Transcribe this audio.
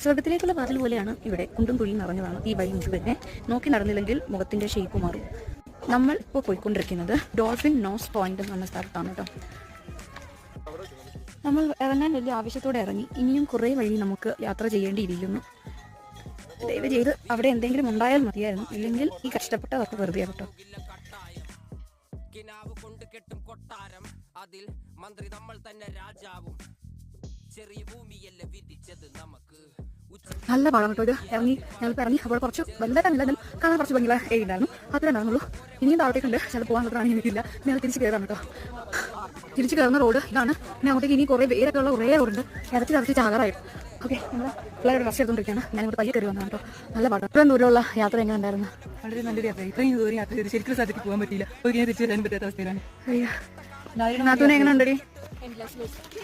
സ്വർഗത്തിലേക്കുള്ള വാതിൽ പോലെയാണ് ഇവിടെ. കുണ്ടും കുഴിയും നിറഞ്ഞതാണ് ഈ വഴി മുഴുവൻ. നോക്കി നടന്നില്ലെങ്കിൽ മുഖത്തിന്റെ ഷേപ്പ് മാറും. നമ്മൾ ഇപ്പോൾ പോയിക്കൊണ്ടിരിക്കുന്നത് ഡോൾഫിൻ നോസ് പോയിന്റ് എന്ന് പറഞ്ഞ സ്ഥലത്താണ് കേട്ടോ. നമ്മൾ ഇറങ്ങാൻ വലിയ ആവശ്യത്തോടെ ഇറങ്ങി. ഇനിയും കുറേ വഴി നമുക്ക് യാത്ര ചെയ്യേണ്ടിയിരിക്കുന്നു. ദയവ് ചെയ്ത് അവിടെ എന്തെങ്കിലും ഉണ്ടായാൽ മതിയായിരുന്നു, ഇല്ലെങ്കിൽ ഈ കഷ്ടപ്പെട്ടതൊക്കെ വെറുതെ കേട്ടോ. നല്ല പാടാണ് കേട്ടോ ഇത്. ഞങ്ങൾ ഇറങ്ങി അപ്പോൾ കുറച്ച് വലുതായിട്ടാണെങ്കിലും കാണാൻ കുറച്ച് ഭംഗിയുള്ള ഏരിയ ഉണ്ടായിരുന്നു. അത്രേ ഉണ്ടായിരുന്നുള്ളൂ. ഇനിയും താഴത്തേക്കുണ്ട്. ചില പോകാൻ പറ്റാണെങ്കിൽ എനിക്കില്ല. ഞങ്ങൾ തിരിച്ച് കയറാണ് കേട്ടോ. തിരിച്ച് കയറുന്ന റോഡ് ഇതാണ്. പിന്നെ അങ്ങോട്ടേക്ക് ഇനി കുറേ പേരൊക്കെ ഉള്ള കുറേ റോഡുണ്ട്. ഇറച്ചി ചാകാറായിട്ട്. ഓക്കെ, നമ്മൾ പിള്ളേരുടെ റസ്റ്റ് എടുത്തുകൊണ്ടിരിക്കുകയാണ്. ഞാനിവിടെ പയ്യെ കയറി വന്നതാണ് കേട്ടോ. നല്ല പാടാണ്. ഇത്രയും ദൂരമുള്ള യാത്ര എങ്ങനെ ഉണ്ടായിരുന്നു? വളരെ നല്ലൊരു യാത്ര. ഇത്രയും ദൂരം യാത്ര ചെയ്ത് ശരിക്കും സ്ഥലത്തേക്ക് പോകാൻ പറ്റിയില്ല. ഒരു തിരിച്ചു വരാൻ പറ്റാത്ത അവസ്ഥയിലാണ്. നാത്തൂനെ എങ്ങനെ ഉണ്ടടി?